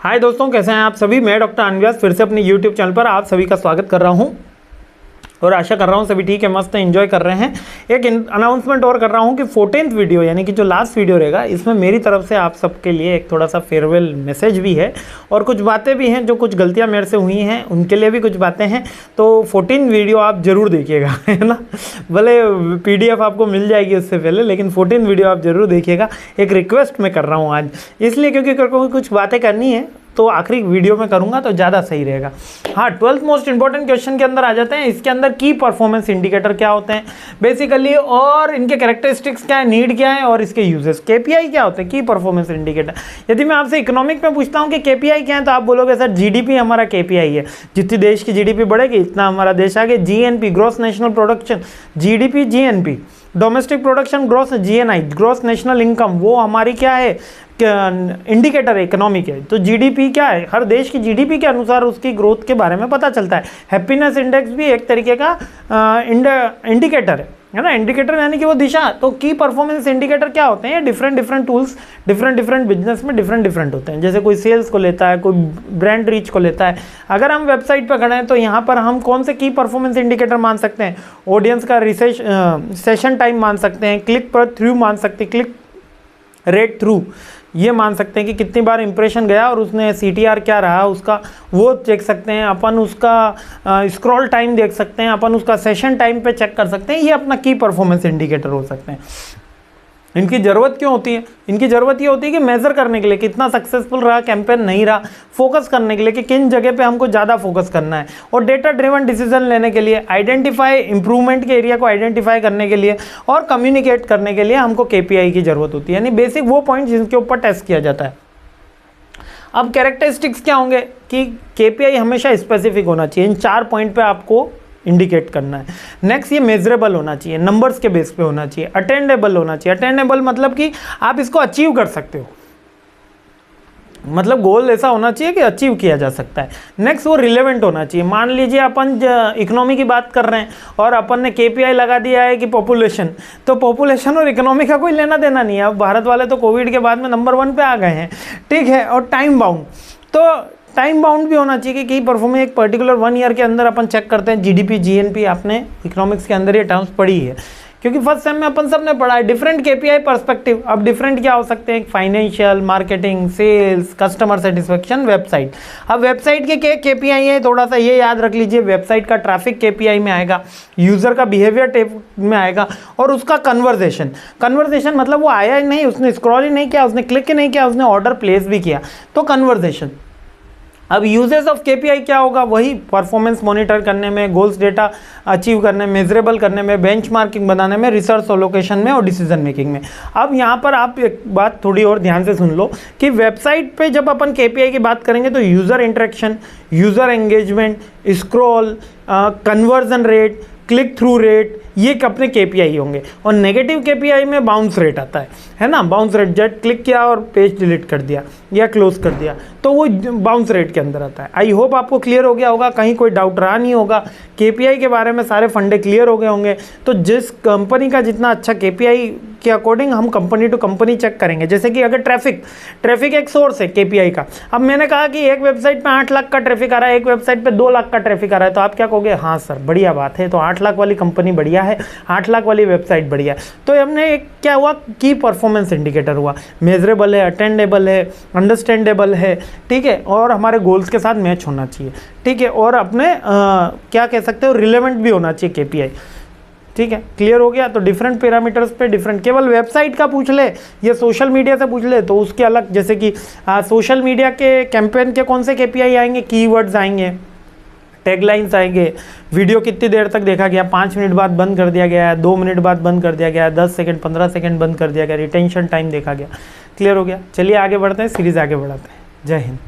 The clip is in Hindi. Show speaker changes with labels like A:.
A: हाय दोस्तों, कैसे हैं आप सभी। मैं डॉक्टर अनव्यास फिर से अपने यूट्यूब चैनल पर आप सभी का स्वागत कर रहा हूं और आशा कर रहा हूं सभी ठीक है, मस्त एंजॉय कर रहे हैं। एक अनाउंसमेंट और कर रहा हूं कि 14th वीडियो यानी कि जो लास्ट वीडियो रहेगा, इसमें मेरी तरफ से आप सबके लिए एक थोड़ा सा फेयरवेल मैसेज भी है और कुछ बातें भी हैं, जो कुछ गलतियां मेरे से हुई हैं उनके लिए भी कुछ बातें हैं। तो 14 वीडियो आप ज़रूर देखिएगा, है ना। भले PDF आपको मिल जाएगी उससे पहले, लेकिन 14 वीडियो आप ज़रूर देखिएगा। एक रिक्वेस्ट मैं कर रहा हूँ आज, इसलिए क्योंकि कुछ बातें करनी है तो आखिरी वीडियो में करूंगा तो ज़्यादा सही रहेगा। हाँ, 12th मोस्ट इंपॉर्टेंट क्वेश्चन के अंदर आ जाते हैं। इसके अंदर की परफॉर्मेंस इंडिकेटर क्या होते हैं बेसिकली, और इनके कैरेक्टरिस्टिक्स क्या है, नीड क्या है और इसके यूजेस। KPI क्या होते हैं, की परफॉर्मेंस इंडिकेटर। यदि मैं आपसे इकोनॉमिक में पूछता हूँ कि KPI क्या है, तो आप बोलोगे सर GDP हमारा KPI है। जितनी देश की GDP बढ़ेगी इतना हमारा देश आगे। GNP gross national production, GDP GNP, domestic production gross GNI, gross national income, वो हमारी क्या है, इंडिकेटर है, इकोनॉमिक है। तो GDP क्या है, हर देश की GDP के अनुसार उसकी ग्रोथ के बारे में पता चलता है। हैप्पीनेस इंडेक्स भी एक तरीके का इंडिकेटर है ना। इंडिकेटर यानी कि वो दिशा। तो की परफॉर्मेंस इंडिकेटर क्या होते हैं, डिफरेंट टूल्स डिफरेंट बिजनेस में डिफरेंट होते हैं। जैसे कोई सेल्स को लेता है, कोई ब्रांड रीच को लेता है। अगर हम वेबसाइट पर खड़े हैं तो यहाँ पर हम कौन से की परफॉर्मेंस इंडिकेटर मान सकते हैं, ऑडियंस का सेशन टाइम मान सकते हैं, क्लिक पर थ्रू मान सकते हैं, क्लिक रेट थ्रू ये मान सकते हैं कि कितनी बार इंप्रेशन गया और उसने CTR क्या रहा उसका, वो देख सकते हैं अपन। उसका स्क्रॉल टाइम देख सकते हैं अपन, उसका सेशन टाइम पे चेक कर सकते हैं। ये अपना की परफॉर्मेंस इंडिकेटर हो सकते हैं। इनकी ज़रूरत क्यों होती है, इनकी ज़रूरत ये होती है कि मेज़र करने के लिए कितना सक्सेसफुल रहा कैंपेन, नहीं रहा, फोकस करने के लिए कि किन जगह पे हमको ज़्यादा फोकस करना है, और डेटा ड्रिवन डिसीजन लेने के लिए, आइडेंटिफाई इंप्रूवमेंट के एरिया को आइडेंटिफाई करने के लिए और कम्युनिकेट करने के लिए हमको KPI की ज़रूरत होती है, यानी बेसिक वो पॉइंट जिनके ऊपर टेस्ट किया जाता है। अब कैरेक्टरिस्टिक्स क्या होंगे कि KPI हमेशा स्पेसिफिक होना चाहिए। इन 4 पॉइंट पे आपको इंडिकेट करना है। नेक्स्ट, ये मेजरेबल होना चाहिए, नंबर्स के बेस पे होना चाहिए। अटेंडेबल होना चाहिए। अटेंडेबल मतलब कि आप इसको अचीव कर सकते हो, मतलब गोल ऐसा होना चाहिए कि अचीव किया जा सकता है। नेक्स्ट, वो रिलेवेंट होना चाहिए। मान लीजिए अपन इकोनॉमी की बात कर रहे हैं और अपन ने KPI लगा दिया है कि पॉपुलेशन, तो पॉपुलेशन और इकोनॉमी का कोई लेना देना नहीं है। अब भारत वाले तो कोविड के बाद में नंबर 1 पे आ गए हैं, ठीक है। और टाइम बाउंड, तो टाइम बाउंड भी होना चाहिए कि परफॉर्मेंस एक पर्टिकुलर 1 ईयर के अंदर अपन चेक करते हैं। GDP GNP आपने इकोनॉमिक्स के अंदर ये टर्म्स पढ़ी है, क्योंकि फर्स्ट सेम में अपन सब ने पढ़ा है। Different KPI perspective. अब डिफरेंट क्या हो सकते हैं, financial, marketing, sales, customer satisfaction, website. अब वेबसाइट के KPI है, थोड़ा सा ये याद रख लीजिए। वेबसाइट का ट्रैफिक KPI में आएगा, यूजर का बिहेवियर में आएगा, और उसका कन्वर्सेशन मतलब वो आया ही नहीं, उसने स्क्रॉल ही नहीं किया, उसने क्लिक ही नहीं किया, उसने ऑर्डर प्लेस भी किया, तो कन्वर्सेशन। अब यूजेस ऑफ KPI क्या होगा, वही परफॉर्मेंस मॉनिटर करने में, गोल्स डेटा अचीव करने में, मेजरेबल करने में, बेंचमार्किंग बनाने में, रिसर्च एलोकेशन में और डिसीजन मेकिंग में। अब यहाँ पर आप एक बात थोड़ी और ध्यान से सुन लो कि वेबसाइट पे जब अपन KPI की बात करेंगे तो user interaction, user engagement, scroll, conversion rate, click through rate, ये अपने KPI होंगे। और नेगेटिव KPI में बाउंस रेट आता है ना। बाउंस रेट, जब क्लिक किया और पेज डिलीट कर दिया या क्लोज कर दिया, तो वो बाउंस रेट के अंदर आता है। आई होप आपको क्लियर हो गया होगा, कहीं कोई डाउट रहा नहीं होगा। KPI के बारे में सारे फंडे क्लियर हो गए होंगे। तो जिस कंपनी का जितना अच्छा KPI के अकॉर्डिंग हम कंपनी टू कंपनी चेक करेंगे। जैसे कि अगर ट्रैफिक एक सोर्स है KPI का। अब मैंने कहा कि एक वेबसाइट पे 8 लाख का ट्रैफिक आ रहा है, एक वेबसाइट पे 2 लाख का ट्रैफिक आ रहा है, तो आप क्या कहोगे, हाँ सर बढ़िया बात है, तो 8 लाख वाली कंपनी बढ़िया है, 8 लाख वाली वेबसाइट बढ़िया है। तो हमने एक क्या हुआ, की परफॉर्मेंस इंडिकेटर हुआ। मेजरेबल है, अटेंडेबल है, अंडरस्टैंडेबल है, ठीक है, और हमारे गोल्स के साथ मैच होना चाहिए, ठीक है, और अपने क्या कह सकते हो, रिलेवेंट भी होना चाहिए KPI, ठीक है। क्लियर हो गया। तो डिफरेंट पैरामीटर्स पे डिफरेंट, केवल वेबसाइट का पूछ ले या सोशल मीडिया से पूछ ले तो उसके अलग। जैसे कि सोशल मीडिया के कैंपेन के कौन से KPI आएंगे, कीवर्ड्स आएंगे, टैगलाइंस आएंगे, वीडियो कितनी देर तक देखा गया, 5 मिनट बाद बंद कर दिया गया है, 2 मिनट बाद बंद कर दिया गया है, 10 सेकंड 15 सेकंड बंद कर दिया गया, रिटेंशन टाइम देखा गया। क्लियर हो गया। चलिए आगे बढ़ते हैं, सीरीज आगे बढ़ाते हैं। जय हिंद।